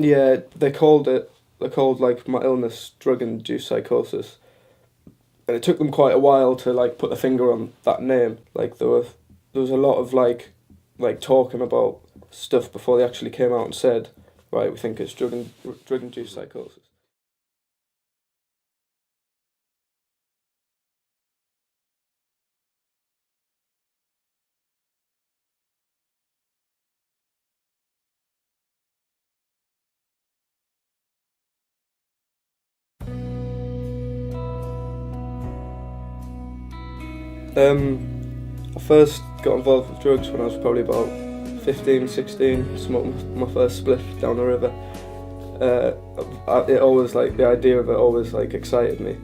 Yeah, they're called like my illness, drug-induced psychosis, and it took them quite a while to like put a finger on that name. Like there was a lot of like talking about stuff before they actually came out and said, right, we think it's drug-induced psychosis. I first got involved with drugs when I was probably about 15, 16. Smoked my first spliff down the river. It always like the idea of it always like excited me,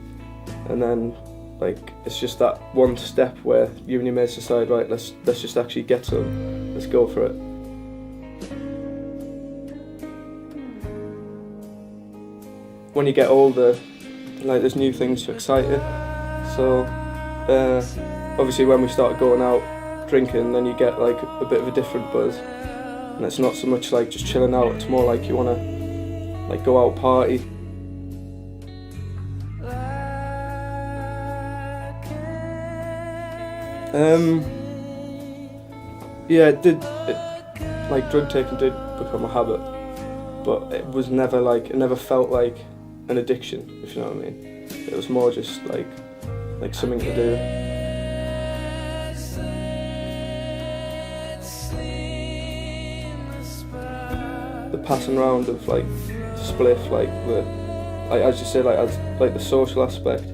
and then like it's just that one step where you and your mates decide, right, let's just actually get some, let's go for it. When you get older, like there's new things to excite you. So obviously when we started going out drinking, then you get like a bit of a different buzz, and it's not so much like just chilling out. It's more like you wanna like go out party. Yeah, like drug taking did become a habit, but it never felt like an addiction, if you know what I mean. It was more just like something to do. The passing round of like spliff, like as you say, like the social aspect,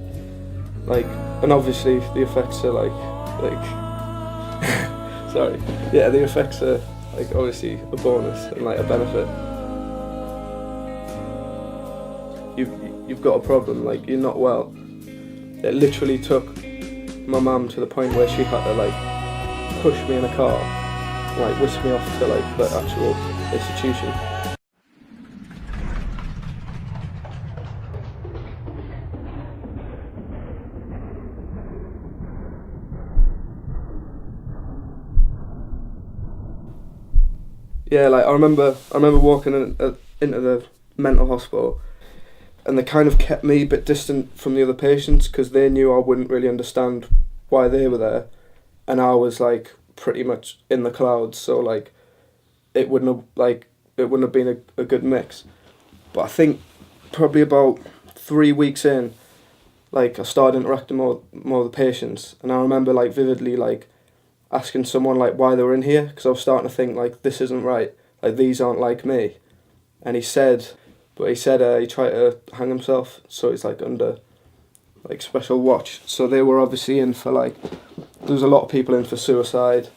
like, and obviously the effects are like sorry, yeah, the effects are like obviously a bonus and like a benefit. You've got a problem, like you're not well. It literally took my mum to the point where she had to like push me in a car, like whisk me off to like the actual institution. Yeah, like I remember walking into the mental hospital, and they kind of kept me a bit distant from the other patients because they knew I wouldn't really understand why they were there, and I was like pretty much in the clouds. So like it wouldn't have been a good mix. But I think probably about 3 weeks in, like I started interacting more with the patients, and I remember like vividly like asking someone like why they were in here because I was starting to think like this isn't right, like these aren't like me. And he said he tried to hang himself, so he's like under like special watch. So they were obviously in for like, there was a lot of people in for suicide.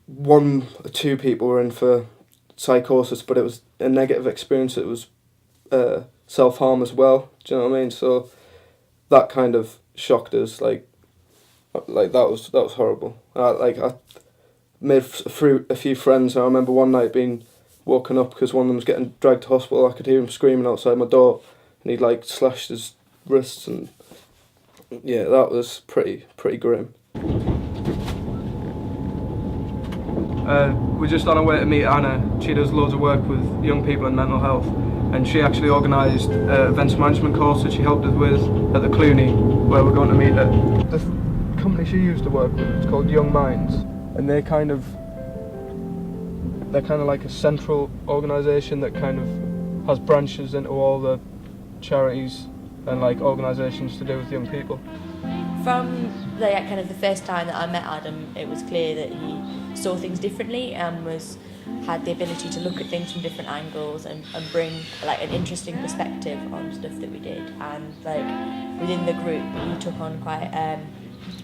One or two people were in for psychosis, but it was a negative experience. It was self harm as well. Do you know what I mean? So that kind of shocked us. Like that was horrible. I made a few friends. I remember one night being woken up because one of them was getting dragged to hospital. I could hear him screaming outside my door, and he'd like slashed his wrists, and yeah, that was pretty grim. We're just on our way to meet Anna. She does loads of work with young people in mental health, and she actually organised events management course that she helped us with at the Cluny, where we're going to meet her. The company she used to work with, it's called Young Minds, and they're kind of like a central organisation that kind of has branches into all the charities and like organisations to do with young people. From the kind of the first time that I met Adam, it was clear that he saw things differently and had the ability to look at things from different angles and bring like an interesting perspective on stuff that we did. And like within the group, he took on quite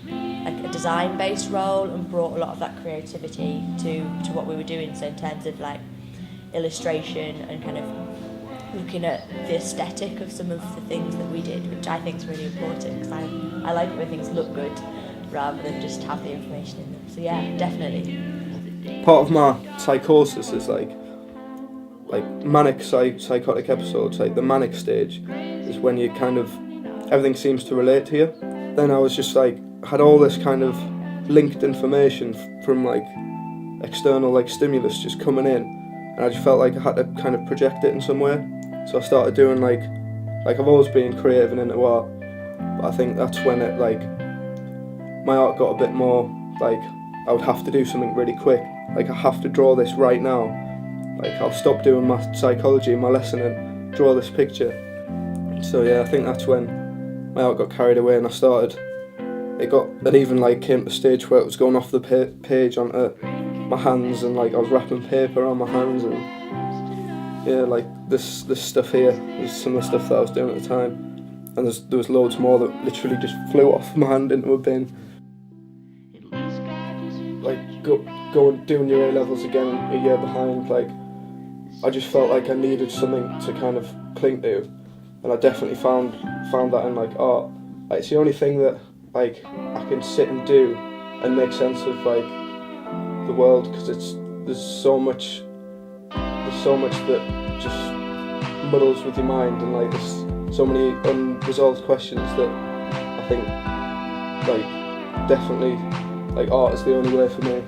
like a design-based role and brought a lot of that creativity to what we were doing. So in terms of like illustration and kind of looking at the aesthetic of some of the things that we did, which I think is really important because I like it when things look good rather than just have the information in them. So yeah, definitely. Part of my psychosis is like manic psychotic episodes. Like the manic stage is when you kind of everything seems to relate to you. Then I was just like had all this kind of linked information from like external like stimulus just coming in, and and I just felt like I had to kind of project it in some way. So I started doing like I've always been creative and into art, but I think that's when it like my art got a bit more like I would have to do something really quick. Like I have to draw this right now. Like I'll stop doing my psychology in my lesson and draw this picture. So yeah, I think that's when my art got carried away and it even like came to a stage where it was going off the page onto my hands, and like I was wrapping paper on my hands, and yeah, like this stuff here was some of the stuff that I was doing at the time, and there was loads more that literally just flew off my hand into a bin. Like going doing your A levels again a year behind, like I just felt like I needed something to kind of cling to, and I definitely found that in like art. Like it's the only thing that like I can sit and do and make sense of like the world, because there's so much that just muddles with your mind, and like there's so many unresolved questions that I think like definitely like art is the only way for me.